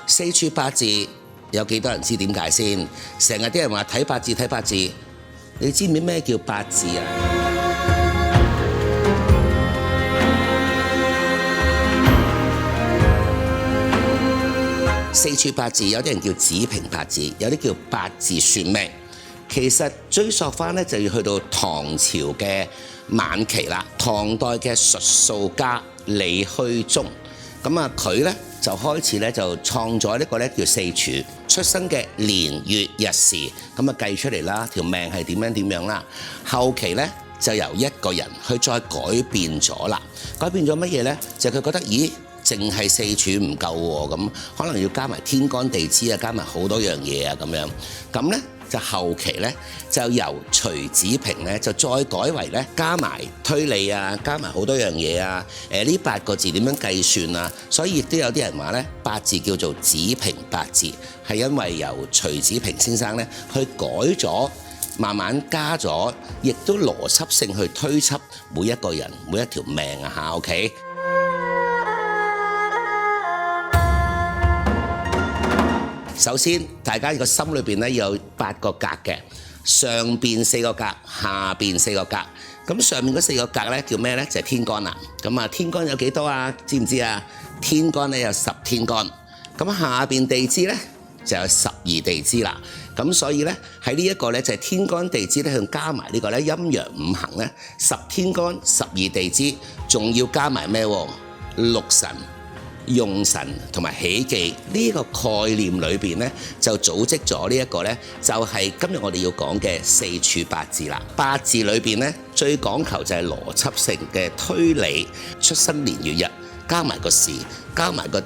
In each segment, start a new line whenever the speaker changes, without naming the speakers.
四柱八字有幾多人知點解先？成日啲人話睇八字睇八字，你知唔知咩叫八字啊？四柱八字有啲人叫子平八字，有啲叫八字算命。其實追溯翻咧，就要去到唐朝嘅晚期啦。唐代嘅術數家李虛中，咁啊佢咧就開始咧就創咗呢個咧叫四柱，出生嘅年月日時，咁啊計出嚟啦，條命係點樣啦。後期咧就由一個人去再改變咗啦，改變咗乜嘢咧？就佢覺得咦，淨係四柱唔夠喎，咁可能要加埋天干地支啊，加埋好多樣嘢啊咁樣，咁咧就後期咧就由徐子平咧就再改為咧加埋推理啊，加埋好多樣嘢啊，呢8個字點樣計算啊？所以亦都有啲人話咧八字叫做子平八字，係因為由徐子平先生咧去改咗，慢慢加咗，亦都邏輯性去推測每一個人每一條命啊嚇 ，OK。首先，大家個心裏邊咧有8個格嘅，上邊4個格，下邊4個格。咁上面嗰4個格咧叫咩咧？就係天干啦。咁啊，天干有幾多啊？知唔知啊？天干咧有10天干。咁下邊地支咧就有12地支啦。咁所以咧喺呢一個咧就係天干地支咧向加埋呢個咧陰陽五行咧10天干12地支，仲要加埋咩喎？6神。用神同埋喜忌呢個概念裏邊咧，就組織咗呢一個咧，就係今日我哋要講嘅四柱八字啦。八字裏邊咧，最講求就係邏輯性嘅推理，出生年月日，加埋個時，加埋個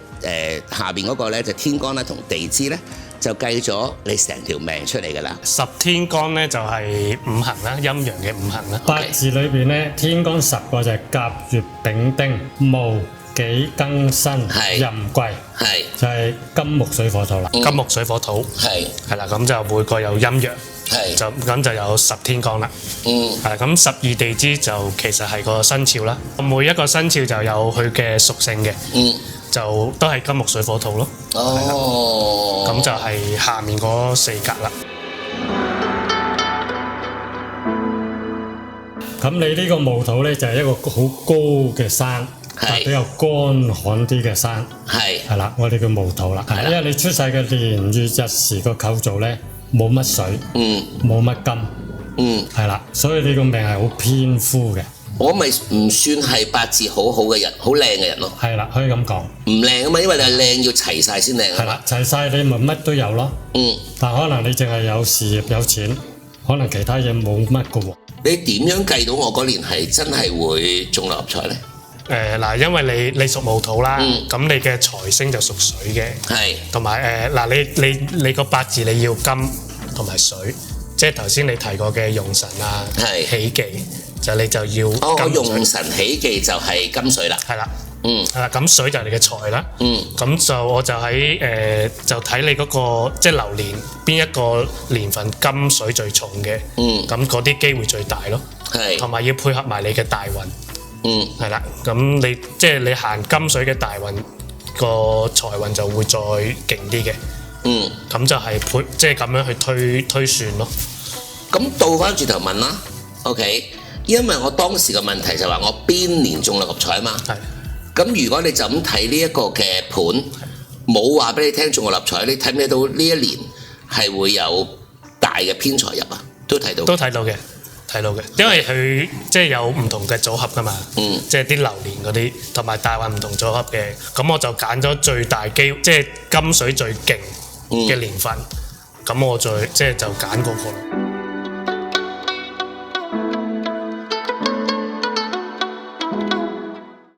下邊嗰個咧就天干啦同地支咧，就計咗你成條命出嚟㗎啦。
10天干咧就係五行啦，陰陽嘅五行啦。
八字裏邊咧，天干10個就係甲、乙、丙、丁、戊、己、庚、辛、壬、癸，就係金木水火土啦。
金木水火土係啦，咁就每個有陰陽，就咁就有10天干啦。係咁12地支就其實係個生肖啦，每一個生肖就有佢嘅屬性嘅，就都係金木水火土咯。咁就係下面嗰4格啦。
咁你呢個戊土咧就係一個好高嘅山。比較乾旱啲嘅山，係啦，我哋叫戊土啦。因為你出世嘅年月日時個構造咧冇乜水，冇乜金，係啦，所以你個命係好偏枯嘅。
我咪唔算係八字好好嘅人，好靚嘅人咯。
係啦，可以咁講。
唔靚啊嘛，因為你係靚要齊晒先靚。
係啦，齊晒你咪乜都有咯。但可能你淨係有事業有錢，可能其他嘢冇乜嘅喎。
你點樣計到我嗰年係真係會中六合彩咧？
嗱，因為你屬戊土啦，咁你嘅財星就屬水嘅，同埋嗱你個八字你要金同埋水，即係頭先你提過嘅用神啊、喜忌，就你就要金水。
用神喜忌就係金水啦。
係啦，係啦，咁水就係你嘅財啦。咁就我就喺就睇你嗰個即係流年邊一個年份金水最重嘅，咁嗰啲機會最大咯。同埋要配合埋你嘅大運。係啦，咁你即係你行金水嘅大運，個財運就會再勁啲嘅。咁就係即係咁樣去推算咯。
咁倒翻轉頭問啦 ，OK？ 因為我當時嘅問題就話我邊年中六合彩嘛。咁如果你就咁睇呢一個嘅盤，冇話俾你聽中六合彩，你睇唔睇到呢一年係會有大嘅偏財入啊？都睇到。
都睇到嘅。睇到嘅，因為佢即係有唔同嘅組合噶嘛，即係啲流年嗰啲，同埋大運唔同組合嘅，咁我就揀咗最大機會，即係金水最勁嘅年份，咁我即係就揀嗰個。